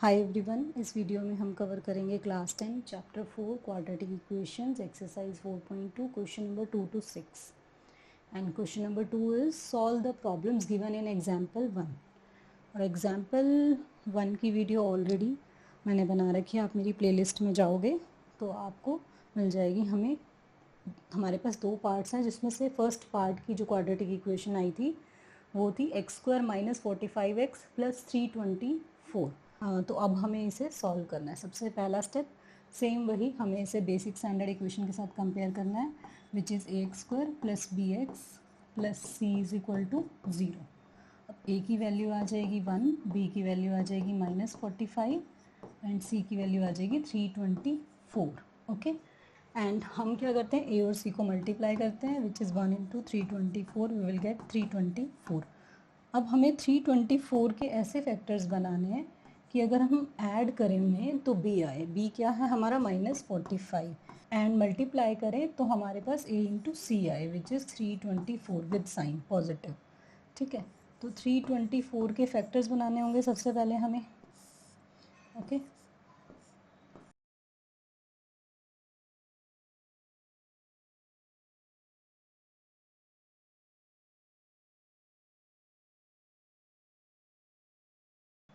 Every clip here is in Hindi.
हाय एवरीवन, इस वीडियो में हम कवर करेंगे class 10 chapter 4 quadratic equations exercise 4.2 question number 2 to 6 and question number 2 is solve the problems given in example 1। और एग्जाम्पल 1 की वीडियो ऑलरेडी मैंने बना रखी है, आप मेरी प्लेलिस्ट में जाओगे तो आपको मिल जाएगी। हमारे पास दो पार्ट्स हैं, जिसमें से फर्स्ट पार्ट की जो क्वाड्रेटिक इक्वेशन आई थी वो थी x² - 45x + 324। तो अब हमें इसे सॉल्व करना है। सबसे पहला स्टेप सेम वही, हमें इसे बेसिक स्टैंडर्ड इक्वेशन के साथ कंपेयर करना है, विच इज़ ax² + bx + c = 0। अब a की वैल्यू आ जाएगी 1, b की वैल्यू आ जाएगी -45 एंड c की वैल्यू आ जाएगी 324। ओके, एंड हम क्या करते हैं, a और c को मल्टीप्लाई करते हैं, which is 1 × 324, we will get 324। अब हमें 324 के ऐसे फैक्टर्स बनाने हैं कि अगर हम ऐड करें उन्हें तो b आए। b क्या है हमारा -45, एंड मल्टीप्लाई करें तो हमारे पास a × c आए, which is 324 with sign positive. ठीक है, तो 324 के फैक्टर्स बनाने होंगे सबसे पहले हमें। ओके,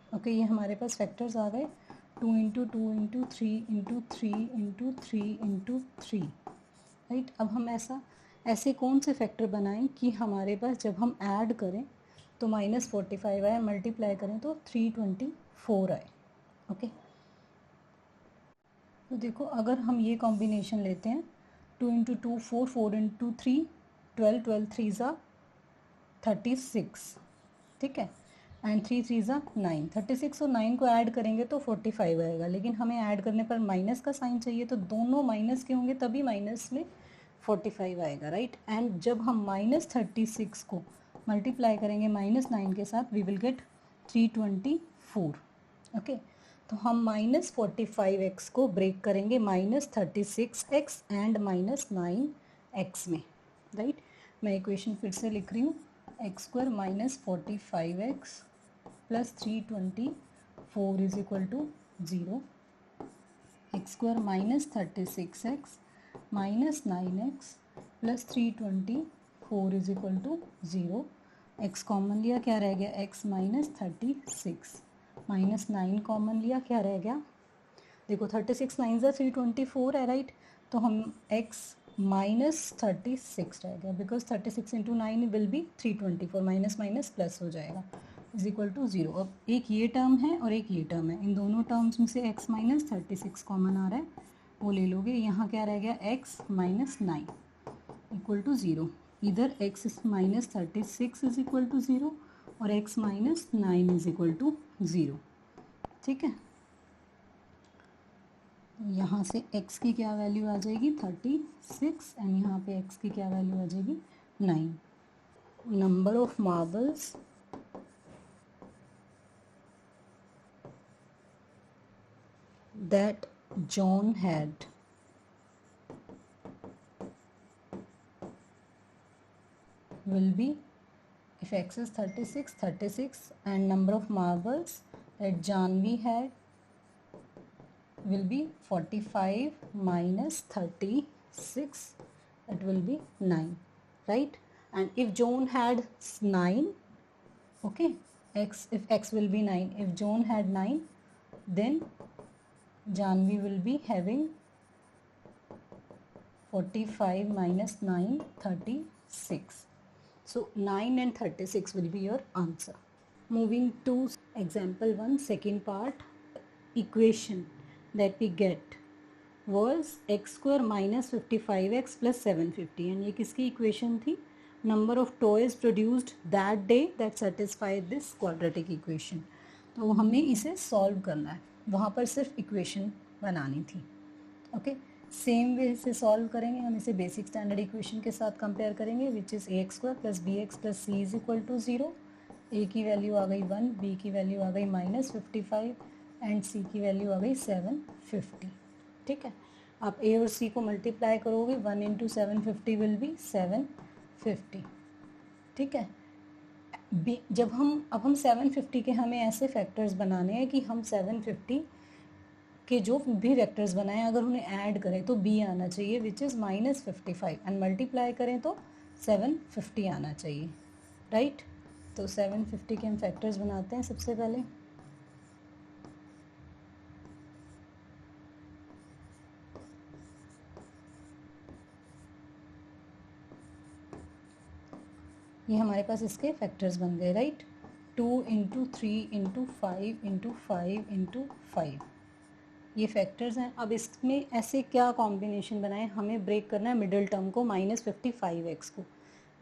ओके, ये हमारे पास फैक्टर्स आ गए 2 × 2 × 3 × 3 × 3 × 3। राइट, अब हम ऐसे कौन से फैक्टर बनाएं कि हमारे पास जब हम ऐड करें तो -45 आए, मल्टीप्लाई करें तो 324 आए। ओके, तो देखो अगर हम ये कॉम्बिनेशन लेते हैं 2 × 2 4, 4 × 3 12, 12 3 36। ठीक है, एंड 3 3 9, 36 और 9 को ऐड करेंगे तो 45 आएगा, लेकिन हमें ऐड करने पर माइनस का साइन चाहिए, तो दोनों माइनस के होंगे तभी माइनस में 45 आएगा। राइट, एंड जब हम -36 को मल्टीप्लाई करेंगे -9 के साथ, वी विल गेट 324। ओके, तो हम -45x को ब्रेक करेंगे -36x एंड -9x में। राइट, मैं इक्वेशन फिर से लिख रही हूँ, x² - 45x + 324 = 0, x² - 36x - 9x + 324 = 0। x common लिया, क्या रह गया, x - 36, -9 कॉमन लिया, क्या रह गया, देखो 36 9 324 है। राइट, तो हम x -36 रह गया, because 36 × 9 will be 324, minus minus plus हो जाएगा, = 0। अब एक ये टर्म है और एक ये टर्म है, इन दोनों टर्म्स में से x - 36 कॉमन आ रहा है, वो ले लोगे। यहाँ क्या रह गया, x - 9 = 0। इधर x - 36 = 0 और x - 9 = 0। ठीक है, यहाँ से x की क्या वैल्यू आ जाएगी 36, एंड यहाँ पे x की क्या वैल्यू आ जाएगी 9। Number of marbles that John had will be, if x is 36, and number of marbles that Janvi had will be 45 minus 36, it will be 9. Right, and if John had 9, okay, if x will be 9, if John had 9, then Janvi will be having 45 minus 9, 36. So 9 and 36 will be your answer. Moving to example 1, second part, equation that we get was x² - 55x + 750, and ये किसकी equation थी, number of toys produced that day that satisfied this quadratic equation। तो हमें इसे solve करना है, वहाँ पर सिर्फ equation बनानी थी। ओके, सेम वे से सॉल्व करेंगे हम इसे, बेसिक स्टैंडर्ड इक्वेशन के साथ कंपेयर करेंगे, which is ax² + bx + c = 0। a की वैल्यू आ गई 1, b की वैल्यू आ गई -55 एंड c की वैल्यू आ गई 750। ठीक है, आप a और c को मल्टीप्लाई करोगे, 1 × 750 विल बी 750। ठीक है, जब हम 750 के हमें ऐसे फैक्टर्स बनाने हैं कि हम 750 के जो भी वेक्टर्स बनाए अगर उन्हें ऐड करें तो b आना चाहिए विच इज़ -55 एंड मल्टीप्लाई करें तो 750 आना चाहिए, राइट। तो 750 के हम फैक्टर्स बनाते हैं सबसे पहले। ये हमारे पास इसके फैक्टर्स बन गए, राइट। 2 × 3 × 5 × 5 × 5 ये फैक्टर्स हैं। अब इसमें ऐसे क्या कॉम्बिनेशन बनाएं, हमें ब्रेक करना है मिडिल टर्म को -55x को।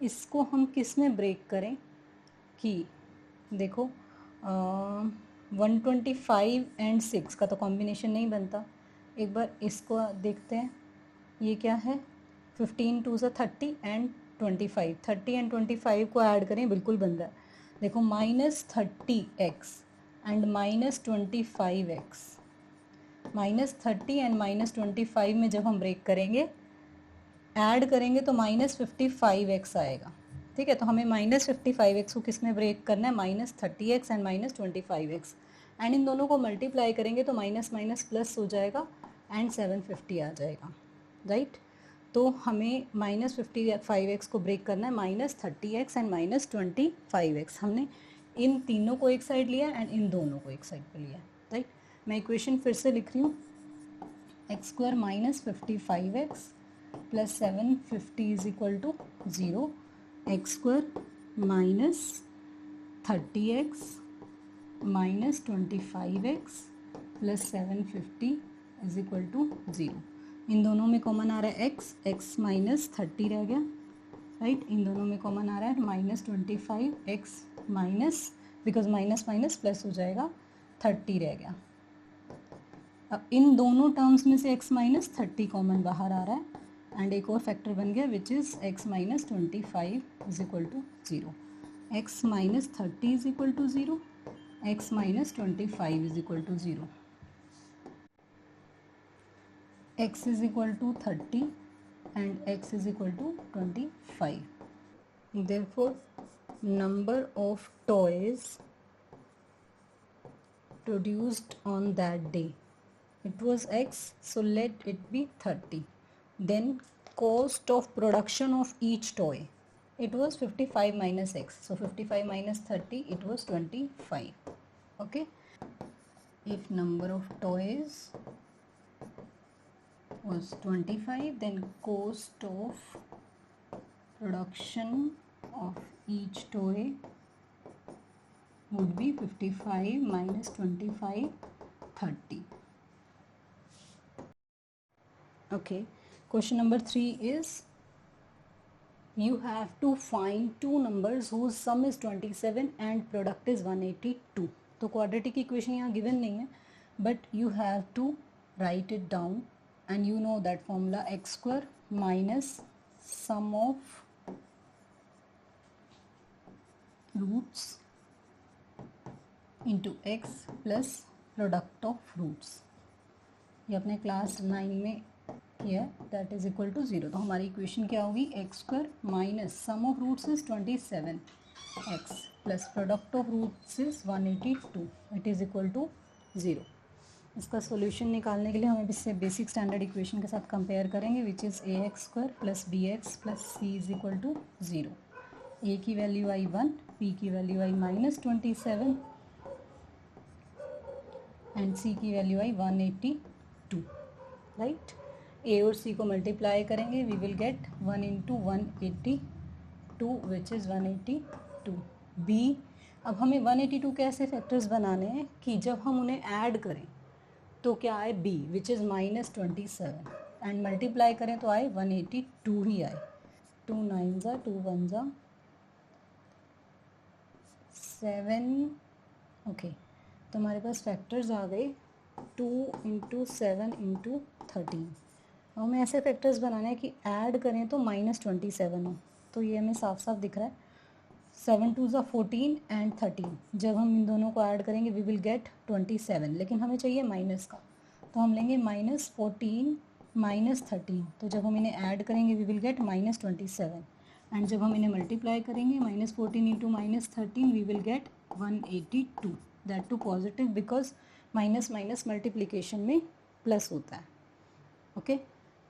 इसको हम किस में ब्रेक करें कि देखो 125 एंड 6 का तो कॉम्बिनेशन नहीं बनता। एक बार इसको देखते हैं, ये क्या है 15 2 सा 30 एंड 25, 30 एंड 25 को ऐड करें बिल्कुल बन रहा है। देखो -30x एंड -25x, -30 एंड -25 में जब हम ब्रेक करेंगे ऐड करेंगे तो -55x आएगा, ठीक है। तो हमें -55x को किस में ब्रेक करना है, -30x and -25x, and in दोनों को मल्टीप्लाई करेंगे तो माइनस माइनस प्लस हो जाएगा एंड 750 आ जाएगा, राइट। तो हमें -55x को ब्रेक करना है -30x एंड -25x। हमने इन तीनों को एक साइड लिया एंड इन दोनों को एक साइड पे लिया, राइट। मैं इक्वेशन फिर से लिख रही हूँ, x² -55x plus 750 is equal to 0, x² -30x -25x plus 750 is equal to 0। इन दोनों में कॉमन आ रहा है x -30 रह गया, राइट। इन दोनों में कॉमन आ रहा है -25x minus, because minus minus plus हो जाएगा, 30 रह गया। अब इन दोनों टर्म्स में से x -30 कॉमन बाहर आ रहा है एंड एक और फैक्टर बन गया which is x -25 is equal to 0, x -30 is equal to 0, x -25 is equal to 0, x is equal to 30 and x is equal to 25. Therefore, number of toys produced on that day, it was x, so let it be 30. Then cost of production of each toy, it was 55 minus x, so 55 minus 30, it was 25. Okay, if number of toys was 25, then cost of production of each toy would be 55 minus 25, 30. Okay, question number 3 is you have to find two numbers whose sum is 27 and product is 182. तो quadratic equation यहाँ given नहीं है, but you have to write it down and you know that formula, x² minus sum of roots into x plus product of roots। ये अपने क्लास 9 में किया, दैट इज इक्वल टू 0। तो हमारी इक्वेशन क्या होगी, x² minus sum of roots is 27x plus product of roots is 182, it is equal to 0। इसका सॉल्यूशन निकालने के लिए हम इससे बेसिक स्टैंडर्ड इक्वेशन के साथ कंपेयर करेंगे which is ax² plus bx plus c is equal to 0। a की वैल्यू आई 1, p की वैल्यू आई -27 एंड c की वैल्यू आई 182, राइट। a और c को मल्टीप्लाई करेंगे, we will get 1 × 182 which is 182। b, अब हमें 182 के ऐसे फैक्टर्स बनाने हैं कि जब हम उन्हें ऐड करें तो क्या आए b which is -27 and multiply करें तो आए 182 ही आए। 2 9 ज़ा 2 1 ज़ा 7, ओके। तो हमारे पास फैक्टर्स आ गए 2 × 7 × 13। हमें ऐसे फैक्टर्स बनाना है कि ऐड करें तो -27 हो, तो ये हमें साफ साफ दिख रहा है। 7 2 ज़ा 14 एंड 13, जब हम इन दोनों को ऐड करेंगे वी विल गेट 27, लेकिन हमें चाहिए माइनस का, तो हम लेंगे -14 -13, तो जब हम इन्हें ऐड करेंगे वी विल गेट -27 एंड जब हम इन्हें मल्टीप्लाई करेंगे -14 into -13 we will get 182, that too positive because minus minus multiplication में प्लस होता है। ओके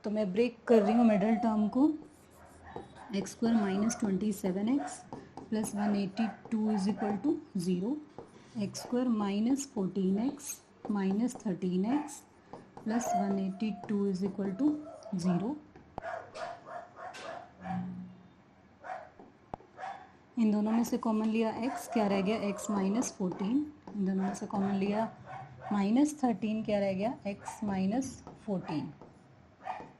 तो मैं ब्रेक कर रही हूँ मिडल टर्म को, x² -27x plus 182 is equal to 0, x² -14x minus 13x plus 182 is equal to 0। इन दोनों में से कॉमन लिया x, क्या रह गया x -14, इन दोनों में से कॉमन लिया -13, क्या रह गया x -14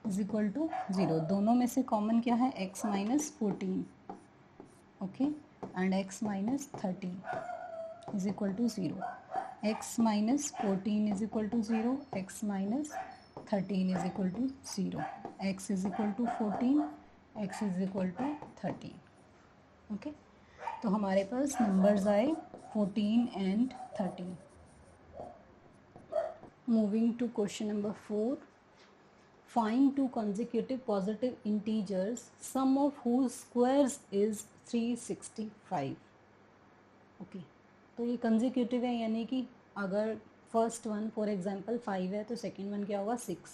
इज इक्वल टू 0। दोनों में से कॉमन क्या है x -14, okay, and x -13 is equal to 0, x -14 is equal to 0, x -13 is equal to 0, x is equal to 14, x is equal to 13। Okay तो हमारे पास नंबर्स आए 14 and 13। Moving to question number 4, find two consecutive positive integers sum of whose squares is 365। Okay तो ये कंजिक्यूटिव है, यानी कि अगर फर्स्ट वन फॉर एग्जांपल 5 है तो सेकंड वन क्या होगा 6,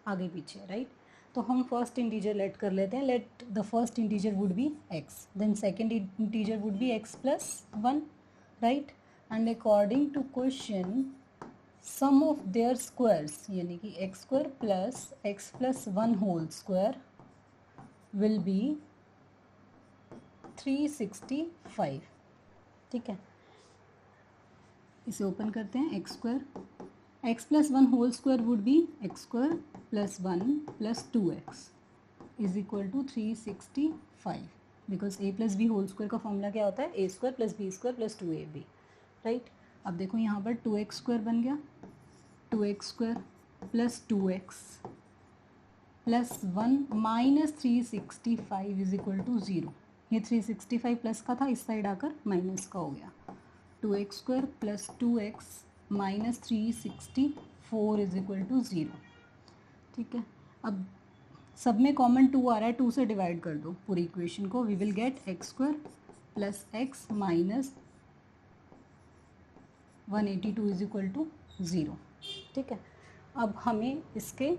आगे पीछे, राइट। तो हम फर्स्ट इंटीजर लेट कर लेते हैं, let the first integer would be x, then second integer would be x plus 1, right, and according to question sum of their squares यानी कि x² plus x plus 1 whole square will be 365। ठीक है, इसे ओपन करते हैं, x² x plus 1 whole square would be x² plus 1 plus 2x is equal to 365, because a plus B whole square का फॉर्मूला क्या होता है a² plus b² plus 2ab, right. अब देखो यहाँ पर 2x² बन गया, 2x² plus 2x plus 1 minus 365 is equal to 0। ये 365 प्लस का था, इस साइड आकर माइनस का हो गया, 2x² plus 2x minus 364 is equal to 0। ठीक है, अब सब में कॉमन 2 आ रहा है, 2 से डिवाइड कर दो पूरी इक्वेशन को, we will get x² plus x minus 182 is equal to 0। ठीक है, अब हमें इसके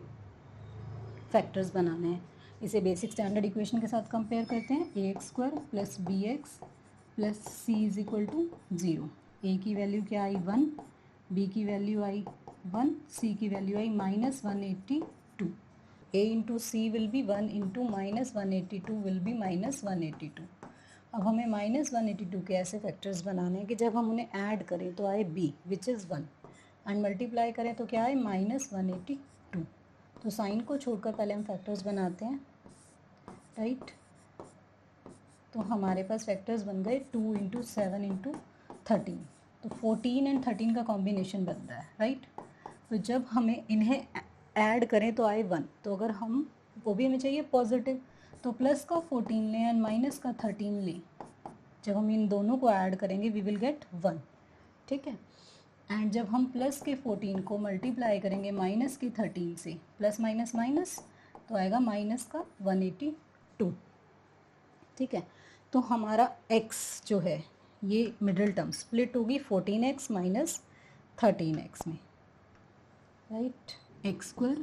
फैक्टर्स बनाने हैं, इसे बेसिक स्टैंडर्ड इक्वेशन के साथ कंपेयर करते हैं, ax² plus bx plus c is equal to 0। a की वैल्यू क्या आई 1, b की वैल्यू आई 1, c की वैल्यू आई minus 182, a into C will be 1 into minus 182 will be minus 182। अब हमें माइनस 182 के ऐसे फैक्टर्स बनाने हैं कि जब हम उन्हें ऐड करें तो आए b which is 1, and multiply करें तो क्या आए माइनस 182। तो साइन को छोड़कर पहले हम फैक्टर्स बनाते हैं, राइट। तो हमारे पास फैक्टर्स बन गए 2 इंटू 7 इंटू 13, तो 14 एंड 13 का कॉम्बिनेशन बनता है, राइट। तो जब हमें इन्हें ऐड करें तो आए 1, तो अगर हम वो भी हमें चाहिए पॉजिटिव, तो प्लस का 14 लें एंड माइनस का 13 लें, जब हम इन दोनों को ऐड करेंगे वी विल गेट 1। ठीक है, एंड जब हम प्लस के 14 को मल्टीप्लाई करेंगे माइनस के 13 से, प्लस माइनस माइनस तो आएगा माइनस का 182। ठीक है, तो हमारा x जो है ये मिडिल टर्म स्प्लिट होगी 14x माइनस 13x में, right. x²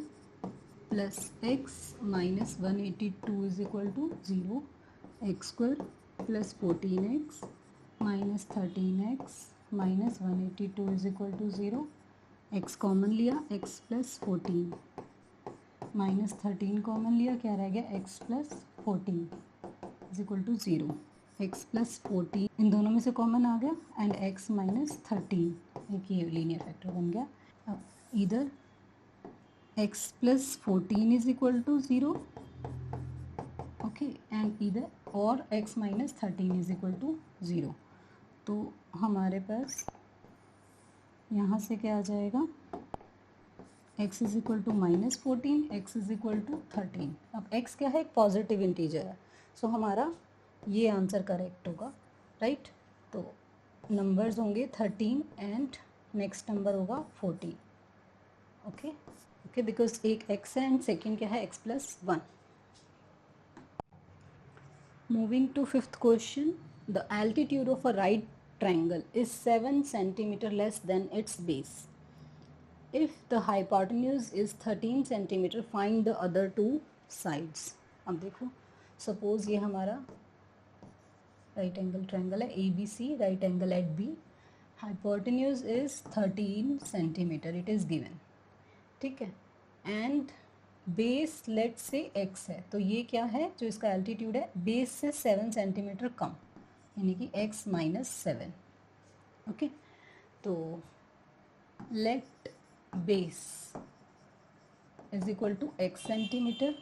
plus x minus 182 is equal to 0, x² plus 14x minus 13x minus 182 is equal to 0, x common लिया x प्लस 14 माइनस 13 कॉमन लिया, क्या रह गया x plus 14 is equal to 0, x plus 14 इन दोनों में से कॉमन आ गया एंड x माइनस 13, एक ये लीनियर फैक्टर बन गया। अब इधर x plus 14 is equal to 0, okay, and इधर और x minus 13 is equal to 0। तो हमारे पास यहाँ से क्या आ जाएगा, x is equal to minus 14, x is equal to 13। अब x क्या है, एक पॉजिटिव इंटीजर है, सो हमारा ये आंसर करेक्ट होगा, राइट। तो नंबर्स होंगे 13 एंड नेक्स्ट नंबर होगा 14। ओके ओके, बिकॉज एक x है एंड सेकेंड क्या है x plus 1। Moving to fifth question, the altitude of a right triangle is 7 centimeter less than its base. If the hypotenuse is 13 centimeter, find the other two sides. अब देखो, suppose ये हमारा right angle triangle है ABC, right angle at B. Hypotenuse is 13 centimeter, it is given. ठीक है, and बेस लेट से x है, तो ये क्या है जो इसका एल्टीट्यूड है, बेस से 7 सेंटीमीटर कम, यानी कि x माइनस 7. ओके, तो let base is equal to x centimetre,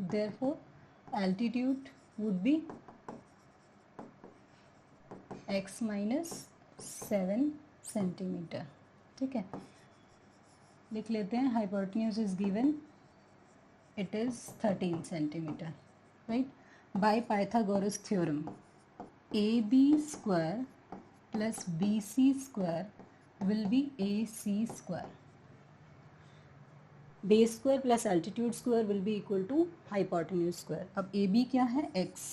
therefore altitude would be x minus 7 centimetre. ठीक है, लिख लेते हैं. Hypotenuse is given, it is 13 centimeter, right? By Pythagoras theorem, AB square plus BC square will be AC square. Base square plus altitude square will be equal to hypotenuse square. अब AB क्या है, x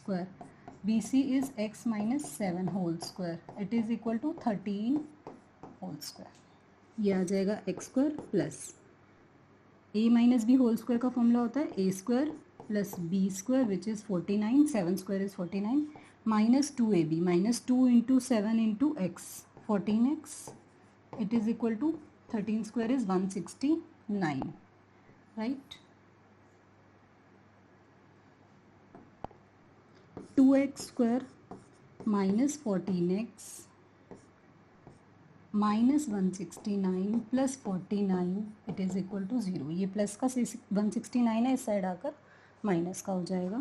square. BC is x minus 7 whole square. It is equal to 13 whole square. ये आ जाएगा x square plus a minus B whole square का फॉर्मूला होता है a square plus B square which is 49, 7 square is 49, minus 2ab, minus 2 into 7 into X, 14x, it is equal to 13 square is 169, right. 2x square minus 14x minus 169 plus 49, it is equal to 0. ये प्लस का 169 है, इस साइड आकर माइनस का हो जाएगा.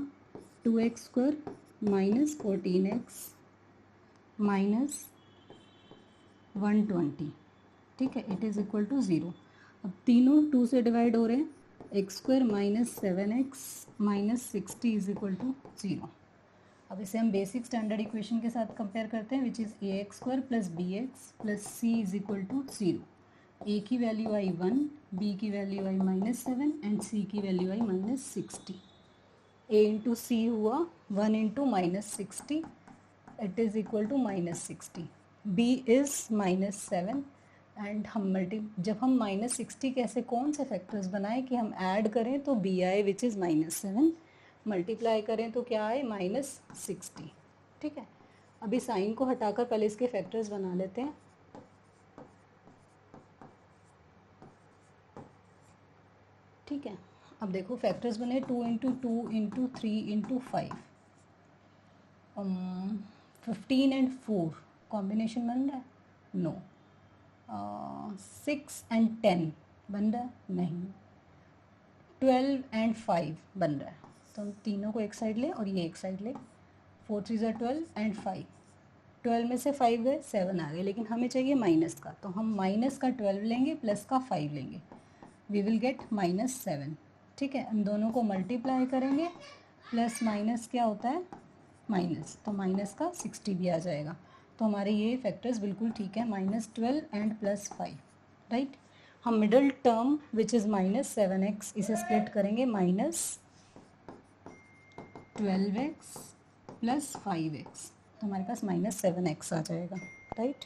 2x square minus 14x minus 120, ठीक है, इट इज़ इक्वल टू 0. अब तीनों 2 से डिवाइड हो रहे हैं. x square minus 7x minus 60 is equal to 0. अब इसे हम बेसिक स्टैंडर्ड इक्वेशन के साथ कंपेयर करते हैं, which is A X square plus B X plus C is equal to 0. A की वैल्यू आई 1, बी की वैल्यू आई माइनस 7 एंड सी की वैल्यू आई माइनस 60. ए इंटू सी हुआ 1 into minus 60, it is equal to minus 60. B is minus 7 and हम जब हम माइनस 60 के ऐसे कौन से फैक्टर्स बनाएं कि हम ऐड करें तो बी आए विच इज़ माइनस 7, मल्टीप्लाई करें तो क्या आए माइनस 60. ठीक है, अभी साइन को हटाकर पहले इसके फैक्टर्स बना लेते हैं. ठीक है, अब देखो फैक्टर्स बने 2 into 2 into 3 into 5, 15 and 4 combination बन रहा है, नो. 6 एंड 10 बन रहा है, नहीं. 12 एंड 5 बन रहा है, तो हम तीनों को एक साइड लें और ये एक साइड लें. 4 3 ज़ा 12 एंड 5, 12 में से 5 गए, 7 आ गए, लेकिन हमें चाहिए माइनस का, तो हम माइनस का 12 लेंगे प्लस का 5 लेंगे, वी विल गेट माइनस 7. ठीक है, इन दोनों को मल्टीप्लाई करेंगे, प्लस माइनस क्या होता है, माइनस, तो माइनस का 60 भी आ जाएगा. तो हमारे ये फैक्टर्स बिल्कुल ठीक है, माइनस 12 एंड प्लस 5, राइट. हम middle term which is minus 7x इसे स्प्लिट करेंगे, माइनस 12x प्लस 5x, तो हमारे पास माइनस 7x आ जाएगा, right.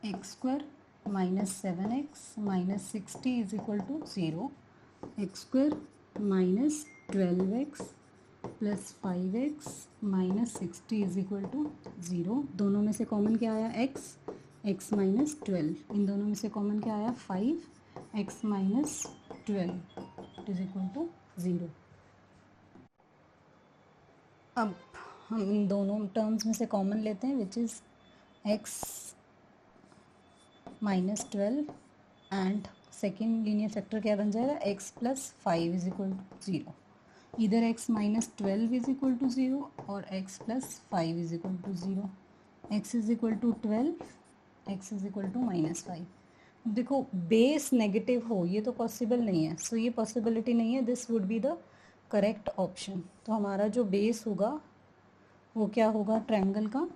X square minus 7x minus 60 is equal to 0. X square minus 12x plus 5x minus 60 is equal to 0. दोनों में से कॉमन क्या आया, x माइनस 12. इन दोनों में से कॉमन क्या आया, 5x minus 12 is equal to 0. अब हम इन दोनों टर्म्स में से कॉमन लेते हैं, which is x minus 12 and second linear factor क्या बन जाएगा, x plus 5 is equal to 0. इधर x minus 12 is equal to 0 और x plus 5 is equal to 0. x is equal to 12, x is equal to minus 5. देखो बेस नेगेटिव हो, ये तो पॉसिबल नहीं है, सो ये पॉसिबिलिटी नहीं है, this would be the correct option. तो हमारा जो बेस होगा वो क्या होगा, ट्रायंगल का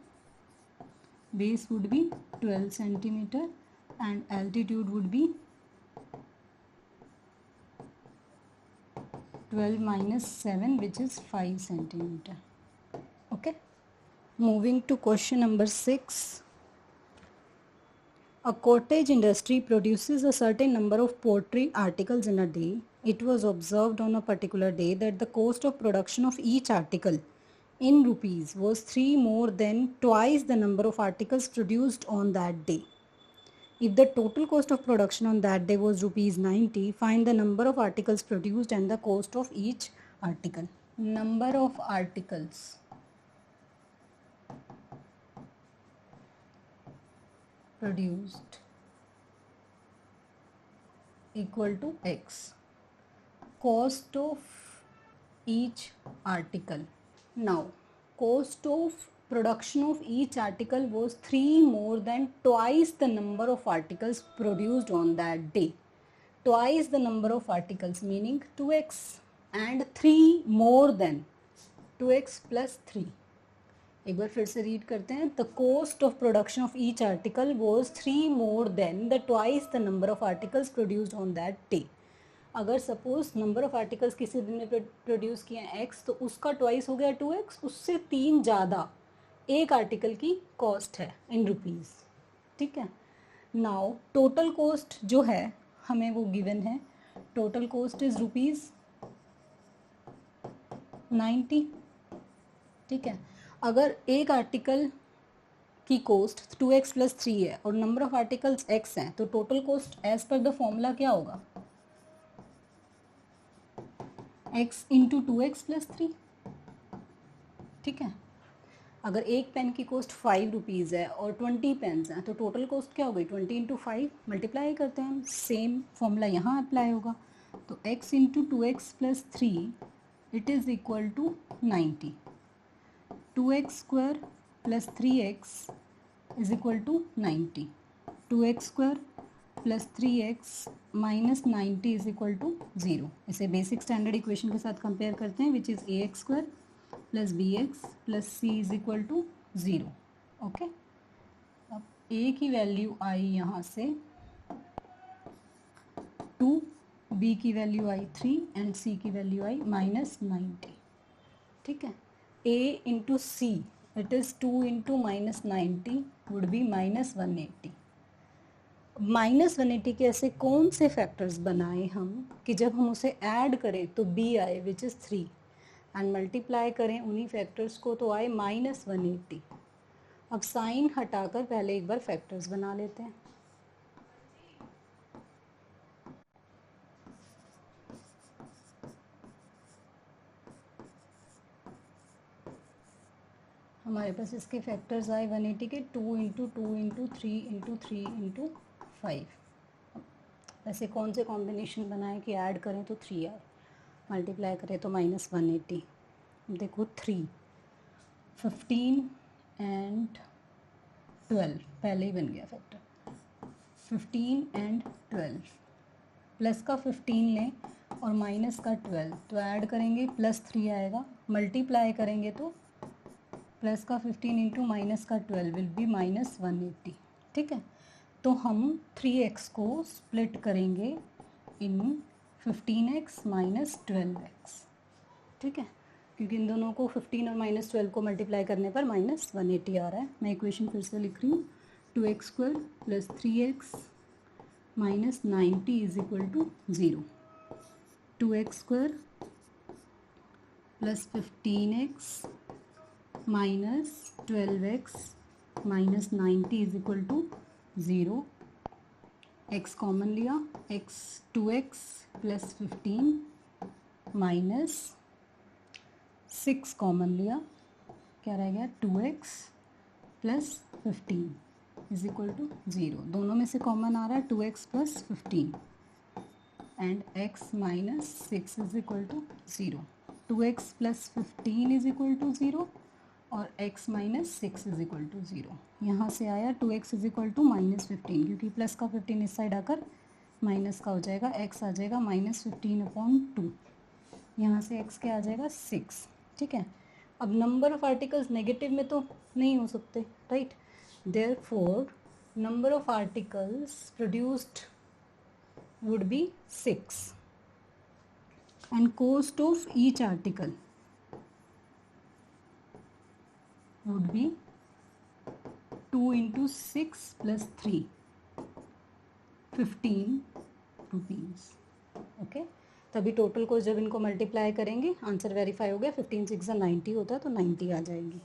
base would be 12 centimetre and altitude would B 12 minus 7, which is 5 centimeter. Okay. Moving to question number 6. A cottage industry produces a certain number of pottery articles in a day. It was observed on a particular day that the cost of production of each article in rupees was 3 more than twice the number of articles produced on that day. If the total cost of production on that day was rupees 90, find the number of articles produced and the cost of each article. Number of articles produced equal to X. Cost of each article. Now, cost of production of each article was 3 more than twice the number of articles produced on that day. Twice the number of articles meaning 2x and 3 more than 2x plus 3. एक बार फिर से रीड करते हैं. The cost of production of each article was 3 more than the twice the number of articles produced on that day. अगर सपोज नंबर ऑफ आर्टिकल्स किसी दिन में प्रोड्यूस किए हैं x, तो उसका ट्वाइस हो गया 2x, उससे 3 ज़्यादा एक आर्टिकल की कॉस्ट है इन रुपीज़. ठीक है. नाउ टोटल कॉस्ट जो है हमें वो गिवन है. Total cost is rupees 90. ठीक है. अगर एक आर्टिकल की कॉस्ट 2x प्लस 3 है और नंबर ऑफ आर्टिकल्स x हैं, तो total cost as per the formula क्या होगा? x into 2x plus 3. ठीक है. अगर एक पेन की कॉस्ट 5 रुपीज़ है और 20 पेन्स हैं, तो टोटल कॉस्ट क्या हो गई? 20 इंटू 5 मल्टीप्लाई करते हैं हम. सेम फॉर्मूला यहाँ अप्लाई होगा. तो x into 2x plus 3 it is equal to 90. 2x square plus 3x is equal to 90. 2x square plus 3x minus 90 is equal to 0. इसे बेसिक स्टैंडर्ड इक्वेशन के साथ कंपेयर करते हैं, which is ax square plus bx plus c is equal to 0. Okay. अब a की वैल्यू आई यहाँ से 2, b की वैल्यू आई 3 एंड c की वैल्यू आई माइनस 90. ठीक है. a into c it is 2 into minus 90 would be minus 180. Minus 180 के ऐसे कौन से फैक्टर्स बनाए हम कि जब हम उसे ऐड करें तो b आए विच इज़ 3 एंड मल्टीप्लाई करें उन्हीं फैक्टर्स को तो आए माइनस 180. अब साइन हटाकर पहले एक बार फैक्टर्स बना लेते हैं. हमारे पास इसके फैक्टर्स आए 180 के 2 इंटू 2 इंटू 3 इंटू 3 इंटू 5. ऐसे कौन से कॉम्बिनेशन बनाए कि ऐड करें तो 3 आए, मल्टीप्लाई करें तो माइनस 180. देखो 3, 15 एंड 12 पहले ही बन गया फैक्टर. 15 एंड 12 प्लस का 15 लें और माइनस का 12, तो ऐड करेंगे प्लस 3 आएगा. मल्टीप्लाई करेंगे तो प्लस का 15 इंटू माइनस का 12 विल बी माइनस 180. ठीक है. तो हम 3x को स्प्लिट करेंगे इन 15x माइनस 12x. ठीक है. क्योंकि इन दोनों को 15 और माइनस 12 को मल्टीप्लाई करने पर माइनस 180 आ रहा है. मैं इक्वेशन फिर से लिख रही हूँ. 2x square plus 3x minus 90 is equal to 0. 2x square plus 15x minus 12x minus 90 is equal to 0. x common लिया, x 2x plus 15 minus 6 common लिया, क्या रह गया? 2x plus 15 is equal to 0. दोनों में से कॉमन आ रहा है 2x plus 15 and x minus 6 is equal to 0. 2x plus 15 is equal to 0 और x minus 6 is equal to 0. यहाँ से आया 2x is equal to minus 15, क्योंकि प्लस का 15 इस साइड आकर माइनस का हो जाएगा. x आ जाएगा माइनस 15 अपॉन 2. यहाँ से x क्या आ जाएगा? 6. ठीक है. अब नंबर ऑफ आर्टिकल्स नेगेटिव में तो नहीं हो सकते, right. Therefore number of articles produced would be 6. and cost of each article would be 2 into 6 plus 3, 15 rupees. Okay, तभी टोटल को जब इनको मल्टीप्लाई करेंगे आंसर वेरीफाई हो गया, 15 6 90 होता है तो 90 आ जाएगी,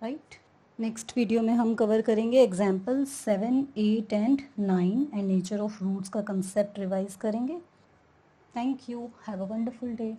राइट। नेक्स्ट वीडियो में हम कवर करेंगे example 7, 8 and 9 and nature of roots का कंसेप्ट रिवाइज करेंगे। Thank you, have a wonderful day.